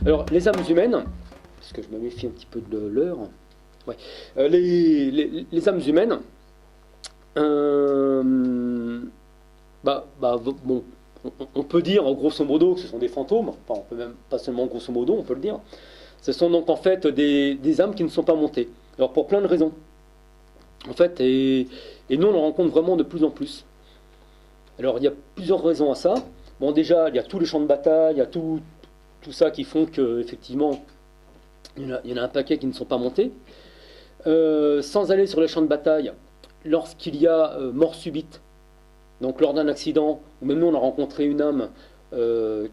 Alors, les âmes humaines, parce que je me méfie un petit peu de l'heure, ouais. Les âmes humaines, bon, on peut dire grosso modo que ce sont des fantômes, enfin, on peut même pas seulement grosso modo, on peut le dire. Ce sont donc en fait des âmes qui ne sont pas montées. Alors pour plein de raisons. En fait, et nous on en rencontre vraiment de plus en plus. Alors il y a plusieurs raisons à ça. Bon déjà, il y a tous les champs de bataille, il y a tout ça qui font qu'effectivement, il y en a un paquet qui ne sont pas montés. Sans aller sur les champs de bataille, lorsqu'il y a mort subite, donc lors d'un accident, ou même nous on a rencontré une âme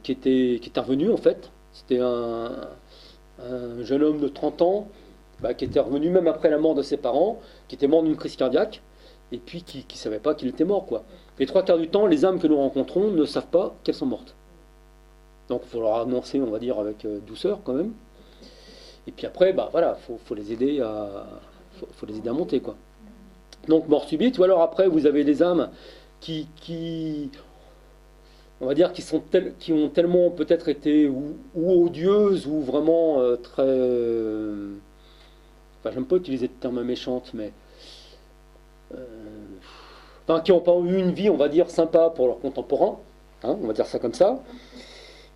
qui est revenue en fait. C'était un jeune homme de 30 ans qui était revenu même après la mort de ses parents, qui était mort d'une crise cardiaque, et puis qui ne savait pas qu'il était mort, quoi. Les trois quarts du temps, les âmes que nous rencontrons ne savent pas qu'elles sont mortes. Donc il faut leur annoncer, on va dire, avec douceur quand même. Et puis après, voilà, faut les aider faut les aider à monter, quoi. Donc mort subite, ou alors après vous avez des âmes qui on va dire, qui ont tellement peut-être été ou odieuses ou vraiment très... enfin, j'aime pas utiliser de termes méchants, mais... enfin, qui n'ont pas eu une vie, on va dire, sympa pour leurs contemporains, hein, on va dire ça comme ça,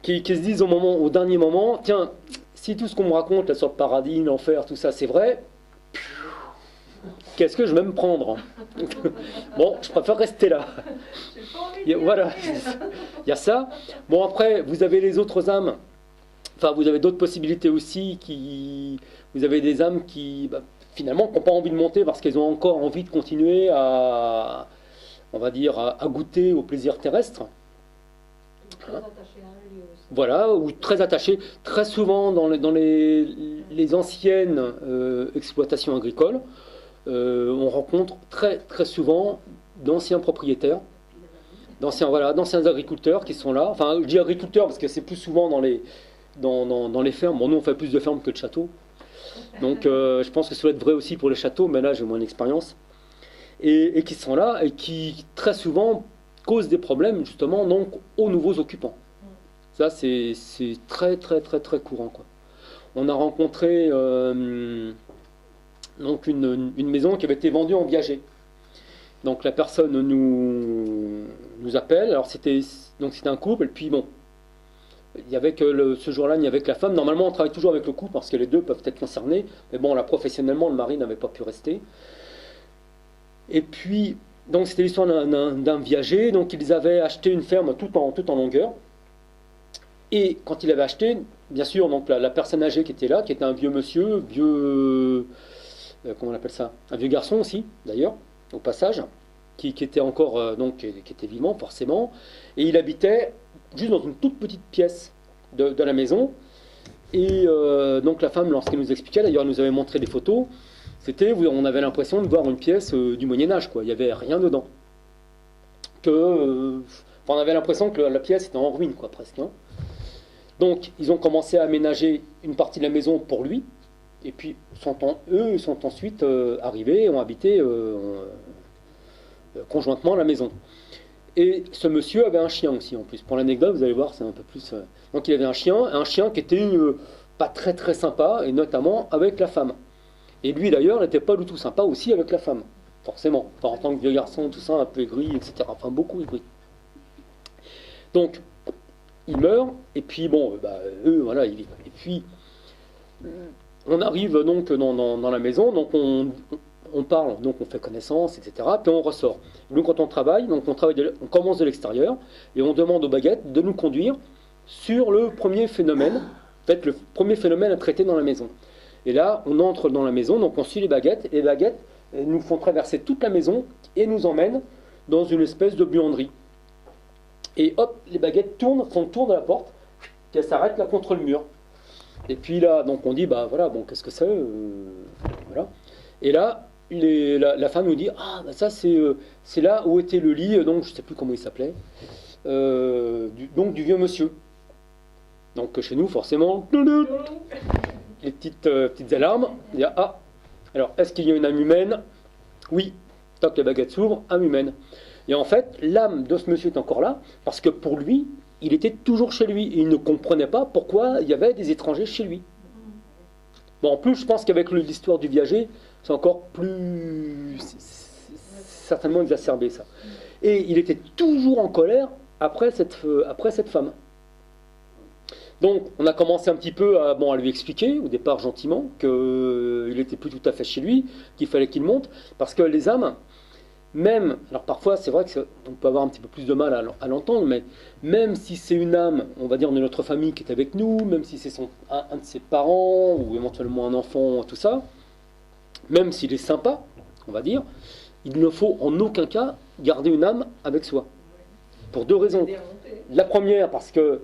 qui se disent au dernier moment, tiens, si tout ce qu'on me raconte là, sur le paradis, l'enfer, tout ça, c'est vrai, qu'est-ce que je vais me prendre? Bon, je préfère rester là. Voilà, il y a ça. Bon, après, vous avez les autres âmes. Enfin, vous avez d'autres possibilités aussi. Vous avez des âmes qui, finalement, n'ont pas envie de monter parce qu'elles ont encore envie de continuer on va dire, à goûter au plaisir terrestre. Très attachées à un lieu aussi. Voilà, ou très attachées. Très souvent, dans les anciennes exploitations agricoles, on rencontre très, très souvent d'anciens propriétaires, d'anciens agriculteurs qui sont là. Enfin, je dis agriculteurs parce que c'est plus souvent dans les fermes. Bon, nous, on fait plus de fermes que de châteaux. Donc, je pense que ça doit être vrai aussi pour les châteaux, mais là, j'ai moins d'expérience. Et qui sont là et qui, très souvent, causent des problèmes, justement, donc, aux nouveaux occupants. Ça, c'est très, très, très, très courant, quoi. On a rencontré donc une maison qui avait été vendue en viager. Donc la personne nous appelle. Alors c'était un couple, et puis bon, il y avait que ce jour-là, il y avait que la femme. Normalement, on travaille toujours avec le couple parce que les deux peuvent être concernés. Mais bon, là, professionnellement, le mari n'avait pas pu rester. Et puis, donc c'était l'histoire d'un viager. Donc ils avaient acheté une ferme tout en longueur. Et quand il avait acheté, bien sûr, donc la personne âgée qui était là, qui était un vieux monsieur, comment on appelle ça? Un vieux garçon aussi, d'ailleurs, au passage, qui était encore, qui était vivant, forcément, et il habitait juste dans une toute petite pièce de la maison. Et donc la femme, lorsqu'elle nous expliquait, d'ailleurs, elle nous avait montré des photos, on avait l'impression de voir une pièce du Moyen-Âge, quoi. Il n'y avait rien dedans. On avait l'impression que la pièce était en ruine, quoi, presque, hein. Donc, ils ont commencé à aménager une partie de la maison pour lui, et puis eux sont ensuite arrivés et ont habité conjointement la maison. Et ce monsieur avait un chien aussi, en plus. Pour l'anecdote, vous allez voir, c'est un peu plus... Donc, il avait un chien qui était pas très très sympa, et notamment avec la femme. Et lui, d'ailleurs, n'était pas du tout sympa aussi avec la femme, forcément. Enfin, en tant que vieux garçon, tout ça, un peu aigri, etc. Enfin, beaucoup aigri. Donc, il meurt, et puis bon, eux, voilà, ils vivent. Et puis, on arrive donc dans la maison, donc on parle, donc on fait connaissance, etc. Puis on ressort. Nous, quand on travaille, on commence de l'extérieur, et on demande aux baguettes de nous conduire sur le premier phénomène, en fait, le premier phénomène à traiter dans la maison. Et là, on entre dans la maison, donc on suit les baguettes, et les baguettes nous font traverser toute la maison, et nous emmènent dans une espèce de buanderie. Et hop, les baguettes font le tour de la porte, puis elles s'arrêtent là contre le mur. Et puis là, donc on dit, voilà, bon, qu'est-ce que c'est voilà. Et là, la femme nous dit, ça c'est là où était le lit, donc je ne sais plus comment il s'appelait, donc du vieux monsieur. Donc chez nous, forcément, les petites alarmes, il y a, alors est-ce qu'il y a une âme humaine? Oui, toc, les baguettes s'ouvrent, âme humaine. Et en fait, l'âme de ce monsieur est encore là, parce que pour lui, il était toujours chez lui. Et il ne comprenait pas pourquoi il y avait des étrangers chez lui. Bon, en plus, je pense qu'avec l'histoire du viager, c'est encore plus certainement exacerbé ça. Et il était toujours en colère après cette femme. Donc, on a commencé un petit peu à lui expliquer, au départ gentiment, qu'il n'était plus tout à fait chez lui, qu'il fallait qu'il monte, parce que les âmes, même, alors parfois c'est vrai qu'on peut avoir un petit peu plus de mal à l'entendre, mais même si c'est une âme, on va dire de notre famille qui est avec nous, même si c'est un de ses parents, ou éventuellement un enfant, tout ça, même s'il est sympa, on va dire, il ne faut en aucun cas garder une âme avec soi. Pour deux raisons. La première, parce que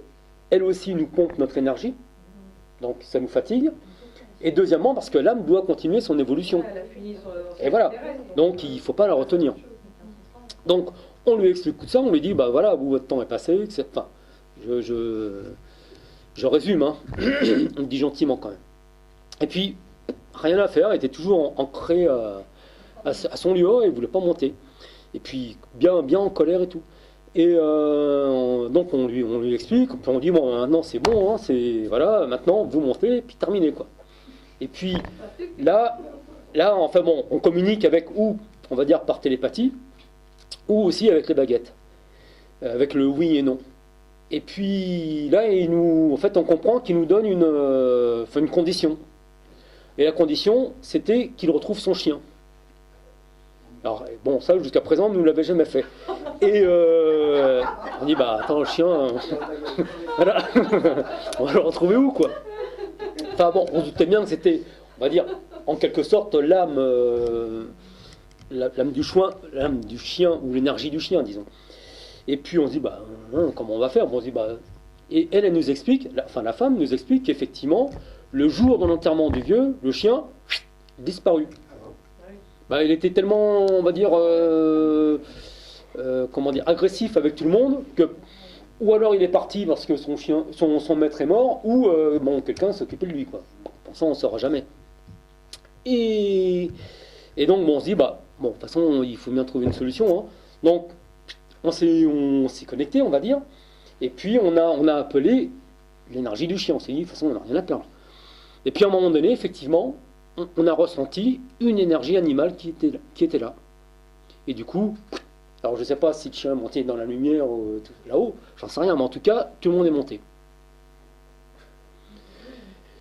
elle aussi nous pompe notre énergie, donc ça nous fatigue. Et deuxièmement, parce que l'âme doit continuer son évolution. Et voilà, donc il ne faut pas la retenir. Donc on lui explique tout ça, on lui dit, bah voilà, vous, votre temps est passé, etc. Enfin, je résume, hein. On le dit gentiment quand même. Et puis, rien à faire, il était toujours ancré à son lieu, et il ne voulait pas monter. Et puis, bien en colère et tout. Et donc on lui explique, puis on dit, bon, maintenant c'est bon, hein, voilà, maintenant vous montez, puis terminez, quoi. Et puis là, enfin bon, on communique avec, ou on va dire par télépathie, ou aussi avec les baguettes, avec le oui et non. Et puis là, en fait, on comprend qu'il nous donne une condition. Et la condition, c'était qu'il retrouve son chien. Alors bon, ça jusqu'à présent, nous ne l'avait jamais fait. Et on dit, bah attends, le chien, voilà, on va le retrouver où, quoi? Enfin bon, on se doutait bien que c'était, on va dire, en quelque sorte, l'âme du chien, ou l'énergie du chien, disons. Et puis on se dit, bah, comment on va faire? Bon, on se dit, bah, et elle nous explique, la femme nous explique qu'effectivement, le jour de l'enterrement du vieux, le chien disparu. Bah, il était tellement, on va dire, agressif avec tout le monde que, ou alors il est parti parce que son maître est mort, ou quelqu'un s'occupait de lui, quoi. Pour ça, on ne saura jamais. Et donc, on se dit, bah, bon, de toute façon, il faut bien trouver une solution, hein. Donc, on s'est connecté, on va dire, et puis on a appelé l'énergie du chien. On s'est dit, de toute façon, on n'a rien à perdre. Et puis, à un moment donné, effectivement, on a ressenti une énergie animale qui était là. Et du coup, alors je ne sais pas si le chien est monté dans la lumière là-haut, j'en sais rien, mais en tout cas, tout le monde est monté.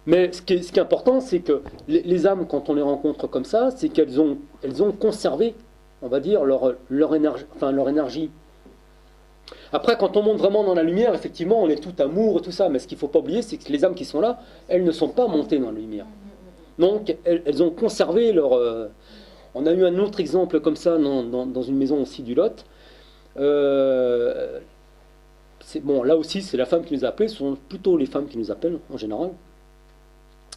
Mais ce qui est important, c'est que les âmes, quand on les rencontre comme ça, c'est qu'elles ont conservé, on va dire, leur énergie. Après, quand on monte vraiment dans la lumière, effectivement, on est tout amour et tout ça, mais ce qu'il ne faut pas oublier, c'est que les âmes qui sont là, elles ne sont pas montées dans la lumière. Donc, elles ont conservé leur... On a eu un autre exemple comme ça dans une maison aussi du Lot. Là aussi, c'est la femme qui nous a appelés. Ce sont plutôt les femmes qui nous appellent, en général.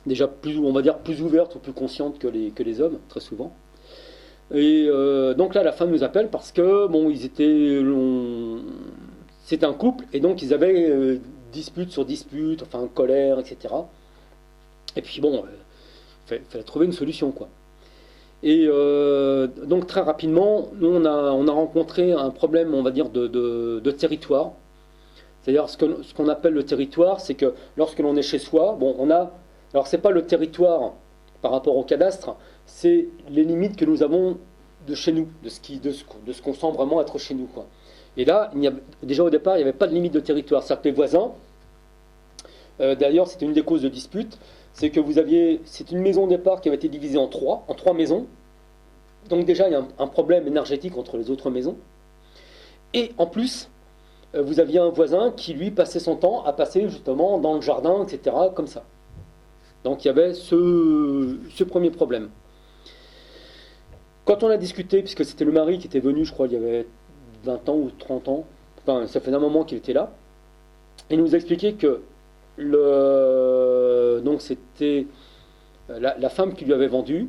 Déjà, on va dire, plus ouvertes ou plus conscientes que les hommes, très souvent. Et donc là, la femme nous appelle parce que, c'était un couple, et donc ils avaient dispute sur dispute, enfin, colère, etc. Et puis bon... il fallait trouver une solution, quoi. Et donc très rapidement, nous on a rencontré un problème, on va dire, de territoire. C'est-à-dire ce qu'on appelle le territoire, c'est que lorsque l'on est chez soi, alors c'est pas le territoire par rapport au cadastre, c'est les limites que nous avons de chez nous, de ce qu'on sent vraiment être chez nous, quoi. Et là, déjà au départ, il n'y avait pas de limite de territoire. C'est-à-dire que les voisins, d'ailleurs c'était une des causes de dispute, c'est que c'est une maison au départ qui avait été divisée en trois maisons. Donc déjà, il y a un problème énergétique entre les autres maisons. Et en plus, vous aviez un voisin qui, lui, passait son temps à passer justement dans le jardin, etc., comme ça. Donc il y avait ce premier problème. Quand on a discuté, puisque c'était le mari qui était venu, je crois, il y avait 20 ans ou 30 ans, enfin, ça fait un moment qu'il était là, il nous a expliqué que donc c'était la femme qui lui avait vendu.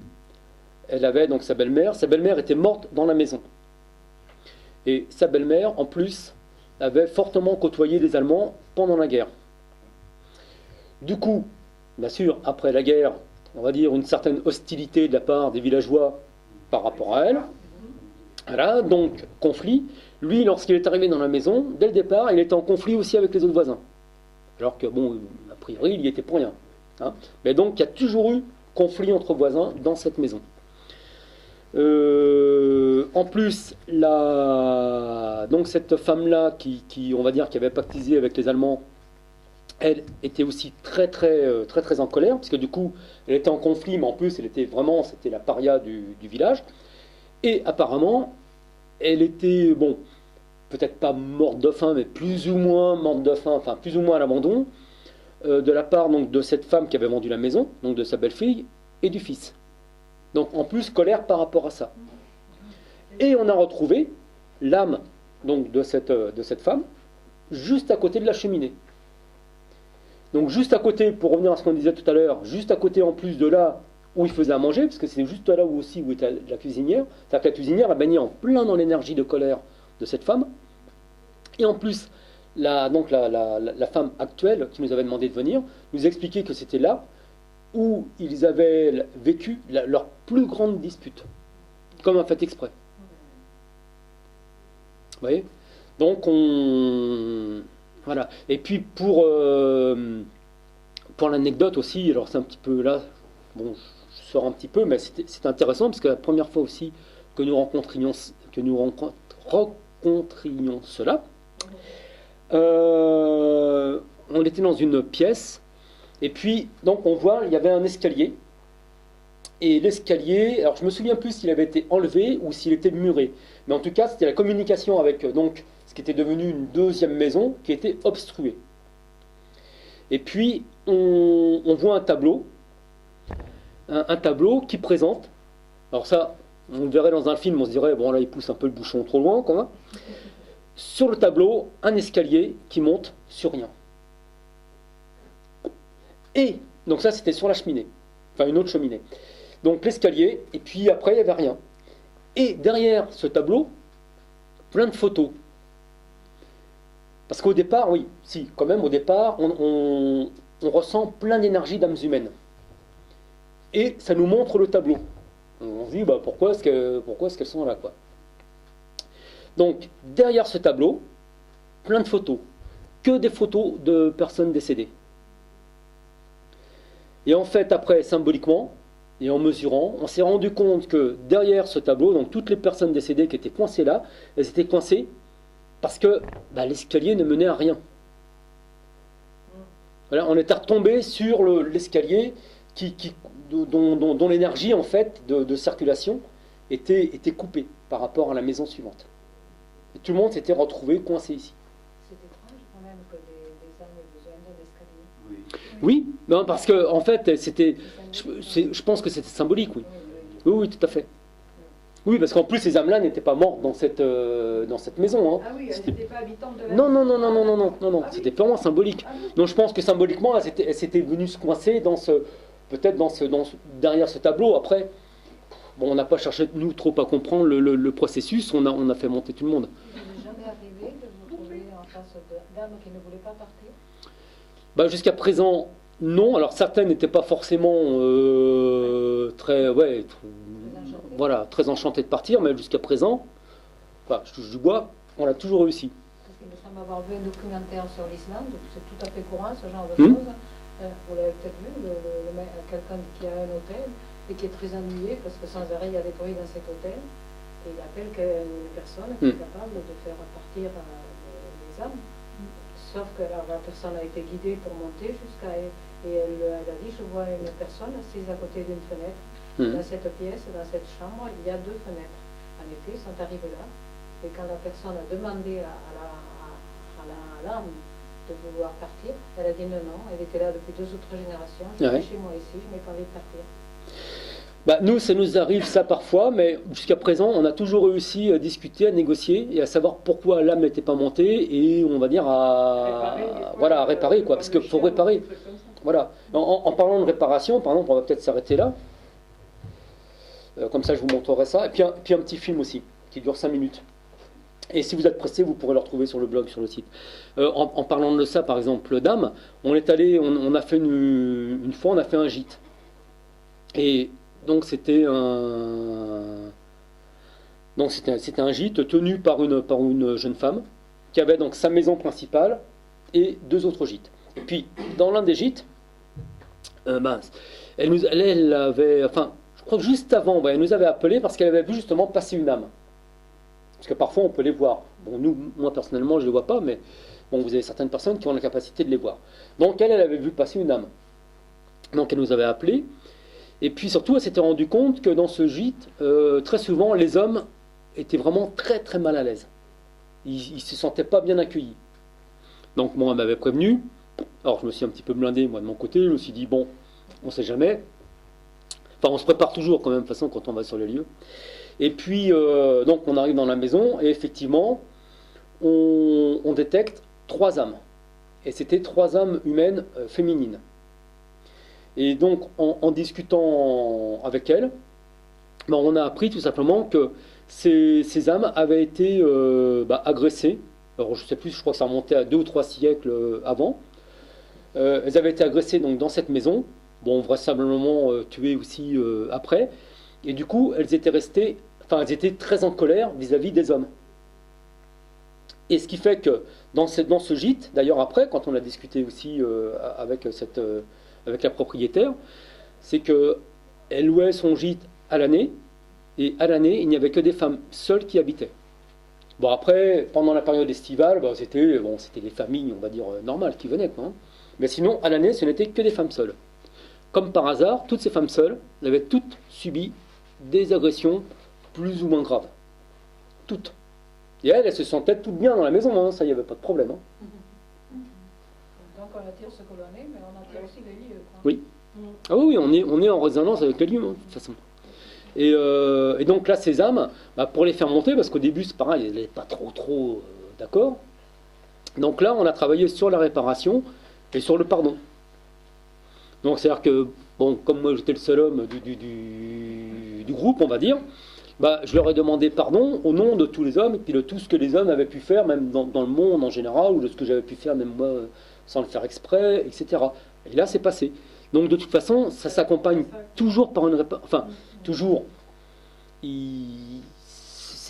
Elle avait donc sa belle-mère. Sa belle-mère était morte dans la maison. Et sa belle-mère, en plus, avait fortement côtoyé les Allemands pendant la guerre. Du coup, bien sûr, après la guerre, on va dire une certaine hostilité de la part des villageois par rapport à elle. Voilà, donc conflit. Lui, lorsqu'il est arrivé dans la maison, dès le départ, il était en conflit aussi avec les autres voisins. Alors que, bon, a priori, il y était pour rien. Hein. Mais donc, il y a toujours eu conflit entre voisins dans cette maison. En plus, donc cette femme-là, on va dire, qui avait pactisé avec les Allemands, elle était aussi très en colère, parce que du coup, elle était en conflit, mais en plus, c'était la paria du village. Et apparemment, elle était, bon, peut-être pas morte de faim, mais plus ou moins morte de faim, enfin plus ou moins à l'abandon, de la part donc, de cette femme qui avait vendu la maison, donc de sa belle-fille, et du fils. Donc en plus, colère par rapport à ça. Et on a retrouvé l'âme donc, de cette femme, juste à côté de la cheminée. Donc juste à côté, pour revenir à ce qu'on disait tout à l'heure, juste à côté en plus de là où il faisait à manger, parce que c'est juste là où était la cuisinière, c'est-à-dire que la cuisinière a baigné en plein dans l'énergie de colère de cette femme, et en plus, la femme actuelle qui nous avait demandé de venir, nous expliquait que c'était là où ils avaient vécu leur plus grande dispute, comme un fait exprès. Vous voyez ? Donc voilà. Et puis pour l'anecdote aussi, alors c'est un petit peu là, bon, je sors un petit peu, mais c'est intéressant parce que la première fois aussi que nous rencontrions cela, on était dans une pièce, et puis donc on voit, il y avait un escalier, et l'escalier, alors je me souviens plus s'il avait été enlevé ou s'il était muré, mais en tout cas c'était la communication avec donc ce qui était devenu une deuxième maison qui était obstruée. Et puis on voit un tableau, un tableau qui présente, alors ça on le verrait dans un film, on se dirait bon là il pousse un peu le bouchon trop loin quand même. Sur le tableau, un escalier qui monte sur rien. Et, donc ça c'était sur la cheminée, enfin une autre cheminée. Donc l'escalier, et puis après il n'y avait rien. Et derrière ce tableau, plein de photos. Parce qu'au départ, oui, si, quand même au départ, on ressent plein d'énergie d'âmes humaines. Et ça nous montre le tableau. On se dit, bah, pourquoi est-ce qu'elles sont là, quoi. Donc, derrière ce tableau, plein de photos. Que des photos de personnes décédées. Et en fait, après, symboliquement, et en mesurant, on s'est rendu compte que derrière ce tableau, donc toutes les personnes décédées qui étaient coincées là, elles étaient coincées parce que l'escalier ne menait à rien. Voilà, on était retombé sur l'escalier dont l'énergie en fait de circulation était coupée par rapport à la maison suivante. Et tout le monde s'était retrouvé coincé ici. C'est étrange quand même que les âmes aient besoin d'un escalier. Oui, non, parce que en fait, je pense que c'était symbolique, oui. Oui, tout à fait. Oui, parce qu'en plus, ces âmes-là n'étaient pas mortes dans cette maison. Hein. Ah oui, elles n'étaient pas habitantes de la Non, maison. non, Ah oui. c'était purement symbolique. Ah oui. Donc je pense que symboliquement, elles s'étaient venues se coincer peut-être derrière ce tableau. Après, bon, on n'a pas cherché, nous, trop à comprendre le processus, on a fait monter tout le monde. Il n'est jamais arrivé de vous trouver en face d'âmes qui ne voulaient pas partir. Jusqu'à présent, non. Alors certaines n'étaient pas forcément très enchantées de partir, mais jusqu'à présent, je touche du bois, on a toujours réussi. Parce qu'il me semble avoir vu un documentaire sur l'Islande, c'est tout à fait courant ce genre de choses. Vous l'avez peut-être vu, quelqu'un qui a un hôtel et qui est très ennuyé parce que sans arrêt il y a des bruits dans cet hôtel. Et il appelle une personne qui est capable de faire partir les âmes. Sauf que alors, la personne a été guidée pour monter et elle a dit, je vois une personne assise à côté d'une fenêtre. Dans cette pièce, dans cette chambre, il y a 2 fenêtres. En effet, ils sont arrivés là. Et quand la personne a demandé à l'âme de vouloir partir, elle a dit non, elle était là depuis 2 autres générations. Je suis chez moi ici, je n'ai pas envie de partir. Nous, ça nous arrive ça parfois, mais jusqu'à présent, on a toujours réussi à discuter, à négocier et à savoir pourquoi l'âme n'était pas montée et on va dire à réparer quoi, parce qu'il faut réparer. Voilà. En parlant de réparation, par exemple, on va peut-être s'arrêter là. Comme ça, je vous montrerai ça. Et puis un petit film aussi, qui dure 5 minutes. Et si vous êtes pressé, vous pourrez le retrouver sur le blog, sur le site. En parlant de ça, par exemple, d'âme, on est allé, on a fait une fois, on a fait un gîte. Et donc c'était Donc c'était un gîte tenu par une jeune femme qui avait donc sa maison principale et deux autres gîtes. Et puis dans l'un des gîtes, elle avait, enfin, je crois que juste avant, elle nous avait appelé parce qu'elle avait vu justement passer une âme. Parce que parfois on peut les voir. Bon, moi personnellement je ne les vois pas, mais bon, vous avez certaines personnes qui ont la capacité de les voir. Donc elle avait vu passer une âme. Donc elle nous avait appelé. Et puis surtout, elle s'était rendue compte que dans ce gîte, très souvent, les hommes étaient vraiment très très mal à l'aise. Ils ne se sentaient pas bien accueillis. Donc moi, elle m'avait prévenu. Alors je me suis un petit peu blindé, moi de mon côté. Je me suis dit, bon, on ne sait jamais. Enfin, on se prépare toujours quand même, de toute façon, quand on va sur les lieux. Et puis, donc on arrive dans la maison, et effectivement, on détecte 3 âmes. Et c'était 3 âmes humaines féminines. Et donc, en discutant avec elle, on a appris tout simplement que ces âmes avaient été agressées. Alors, je ne sais plus, je crois que ça remontait à 2 ou 3 siècles avant. Elles avaient été agressées donc, dans cette maison. Bon, vraisemblablement tuées aussi après. Et du coup, elles étaient très en colère vis-à-vis des hommes. Et ce qui fait que dans ce gîte, d'ailleurs après, quand on a discuté aussi avec la propriétaire, c'est qu'elle louait son gîte à l'année, et à l'année, il n'y avait que des femmes seules qui habitaient. Bon, après, pendant la période estivale, c'était les familles, on va dire, normales qui venaient, quoi, hein. Mais sinon, à l'année, ce n'était que des femmes seules. Comme par hasard, toutes ces femmes seules avaient toutes subi des agressions plus ou moins graves. Toutes. Et elles se sentaient toutes bien dans la maison, hein, ça, il n'y avait pas de problème. Hein. Donc on attire ce que l'on est, mais on attire aussi les lieux. Quoi. Oui. Ah oui, on est en résonance avec les lieux, hein, de toute façon. Et donc là, ces âmes, pour les faire monter, parce qu'au début, c'est pareil, elles n'étaient pas trop d'accord. Donc là, on a travaillé sur la réparation et sur le pardon. Donc c'est-à-dire que, bon, comme moi j'étais le seul homme du groupe, on va dire, je leur ai demandé pardon au nom de tous les hommes, et puis de tout ce que les hommes avaient pu faire, même dans le monde en général, ou de ce que j'avais pu faire, même moi, sans le faire exprès, etc. Et là, c'est passé. Donc de toute façon, ça s'accompagne toujours par une réparation. Enfin, toujours.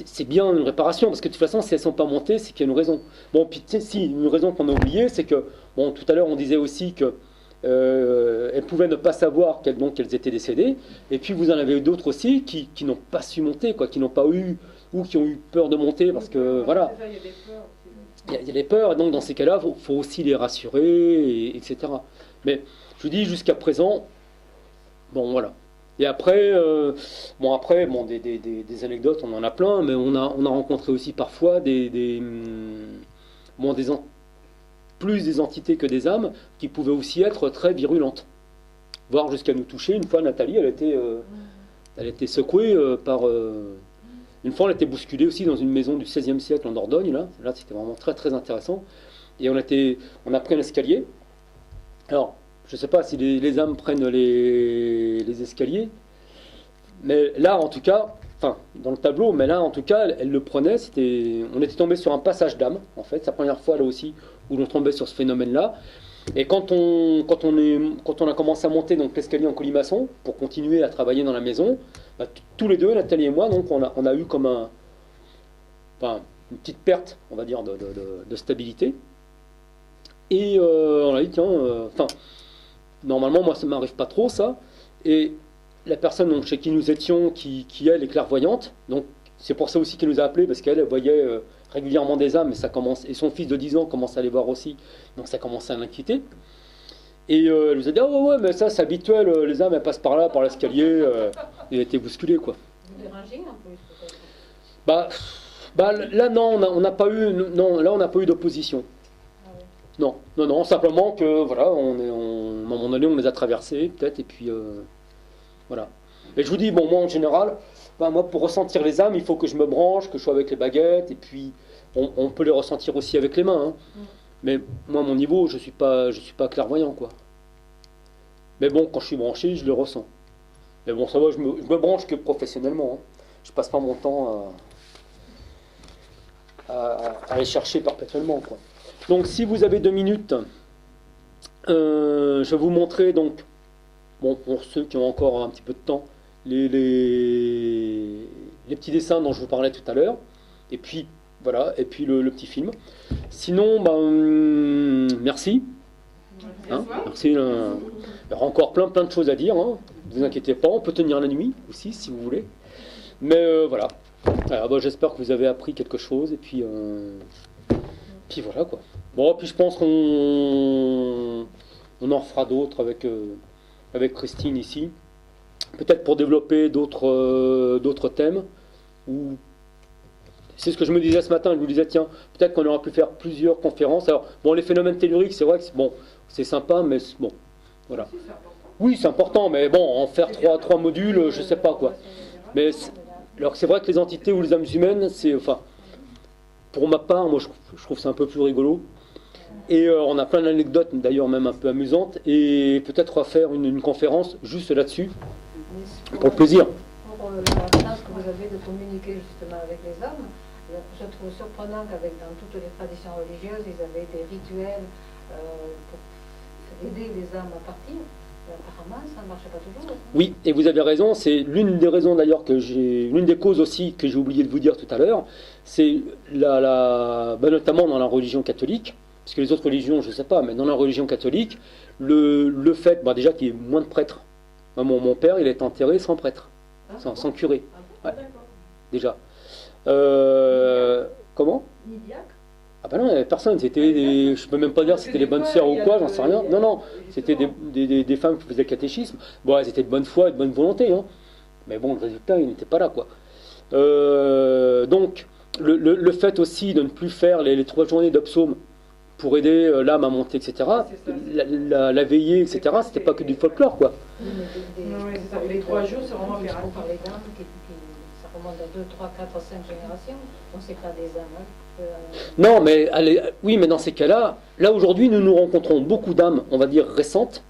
C'est bien une réparation, parce que de toute façon, si elles ne sont pas montées, c'est qu'il y a une raison. Bon, puis si, une raison qu'on a oubliée, c'est que, bon, tout à l'heure, on disait aussi que elles pouvaient ne pas savoir qu'elles étaient décédées, et puis vous en avez eu d'autres aussi qui n'ont pas su monter, quoi, qui n'ont pas eu, ou qui ont eu peur de monter, parce que, voilà. Il y a des peurs, et donc dans ces cas-là, il faut aussi les rassurer, etc. Mais je vous dis, jusqu'à présent, bon, voilà. Et après, des anecdotes, on en a plein, mais on a rencontré aussi parfois plus des entités que des âmes qui pouvaient aussi être très virulentes, voire jusqu'à nous toucher. Une fois, Nathalie, elle a été secouée par... Une fois, elle a été bousculée aussi dans une maison du XVIe siècle en Dordogne. Là c'était vraiment très très intéressant. Et on a pris un escalier. Alors, je ne sais pas si les âmes prennent les escaliers, mais là, en tout cas, enfin, dans le tableau, mais là, en tout cas, elle le prenait. On était tombé sur un passage d'âme, en fait. C'est la première fois, là aussi, où l'on tombait sur ce phénomène-là. Et quand on a commencé à monter donc l'escalier en colimaçon pour continuer à travailler dans la maison, tous les deux, Nathalie et moi, donc on a eu comme une petite perte, on va dire, de stabilité. Et on a dit tiens, normalement moi ça m'arrive pas trop ça. Et la personne donc, chez qui nous étions, qui elle est clairvoyante, donc c'est pour ça aussi qu'elle nous a appelés, parce qu'elle voyait régulièrement des âmes, et son fils de 10 ans commence à les voir aussi, donc ça commençait à l'inquiéter. Et elle nous a dit ah ouais mais ça c'est habituel, les âmes elles passent par là, par l'escalier, il a été bousculé quoi. Vous dérangez un peu peut-être. Là non, on n'a pas eu d'opposition. Ah ouais. Non, simplement que voilà, à un moment donné on les a traversés peut-être, et puis voilà. Et je vous dis, bon moi en général, moi pour ressentir les âmes, il faut que je me branche, que je sois avec les baguettes, et puis on peut les ressentir aussi avec les mains, hein. Mais moi à mon niveau, je suis pas clairvoyant quoi. Mais bon, quand je suis branché, je le ressens. Mais bon, ça va, je me branche que professionnellement, hein. Je passe pas mon temps à aller chercher perpétuellement quoi. Donc si vous avez 2 minutes, je vais vous montrer donc, bon pour ceux qui ont encore un petit peu de temps, les les petits dessins dont je vous parlais tout à l'heure, et puis voilà, et puis le petit film. Sinon, merci. Hein, merci. Il y aura encore plein de choses à dire. Hein. Ne vous inquiétez pas, on peut tenir la nuit aussi si vous voulez. Mais voilà. Alors, j'espère que vous avez appris quelque chose et puis voilà quoi. Bon, puis je pense qu'on en refera d'autres avec Christine ici. Peut-être pour développer d'autres thèmes. Ou c'est ce que je me disais ce matin. Je me disais tiens, peut-être qu'on aura pu faire plusieurs conférences. Alors bon, les phénomènes telluriques, c'est vrai que c'est sympa, mais bon, voilà. Oui, c'est important, mais bon, en faire trois modules, je sais pas quoi. Mais alors c'est vrai que les entités ou les âmes humaines, pour ma part, moi je trouve ça un peu plus rigolo. Et on a plein d'anecdotes, d'ailleurs même un peu amusantes, et peut-être refaire une conférence juste là-dessus, pour le plaisir. Pour la chance que vous avez de communiquer justement avec les âmes, je trouve surprenant qu'avec dans toutes les traditions religieuses, ils avaient des rituels pour aider les âmes à partir. Apparemment, ça ne marchait pas toujours. Oui, et vous avez raison, c'est l'une des raisons d'ailleurs l'une des causes aussi que j'ai oublié de vous dire tout à l'heure, c'est notamment dans la religion catholique, parce que les autres religions, je ne sais pas, mais dans la religion catholique, le fait, déjà qu'il y ait moins de prêtres. Mon père, il est enterré sans prêtre, sans curé. Ouais, déjà. Comment ? Ni diacre ? Ah ben non, il n'y avait personne, c'était je peux même pas dire si c'était les bonnes sœurs ou quoi, j'en sais rien. Non, c'était des femmes qui faisaient le catéchisme. Bon, elles étaient de bonne foi et de bonne volonté, hein. Mais bon, le résultat, il n'était pas là, quoi. Donc, le fait aussi de ne plus faire les 3 journées de psaume pour aider l'âme à monter, etc., la veillée, etc., c'était pas que du folklore, quoi. Les 3 jours, c'est vraiment bien pour les dames, ça remonte à 2, 3, 4, 5 générations, donc c'est pas des âmes. Non, mais oui, mais dans ces cas-là, là aujourd'hui, nous rencontrons beaucoup d'âmes, on va dire récentes,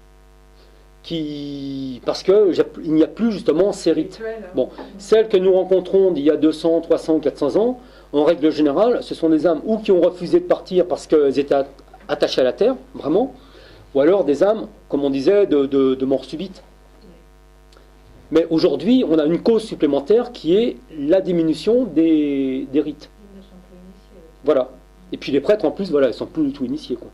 parce que il n'y a plus justement ces rites. Bon, celles que nous rencontrons d'il y a 200, 300, 400 ans, en règle générale, ce sont des âmes ou qui ont refusé de partir parce qu'elles étaient attachées à la terre, vraiment, ou alors des âmes, comme on disait, de mort subite. Mais aujourd'hui, on a une cause supplémentaire qui est la diminution des rites. Voilà. Et puis les prêtres, en plus, voilà, ils sont plus du tout initiés, quoi.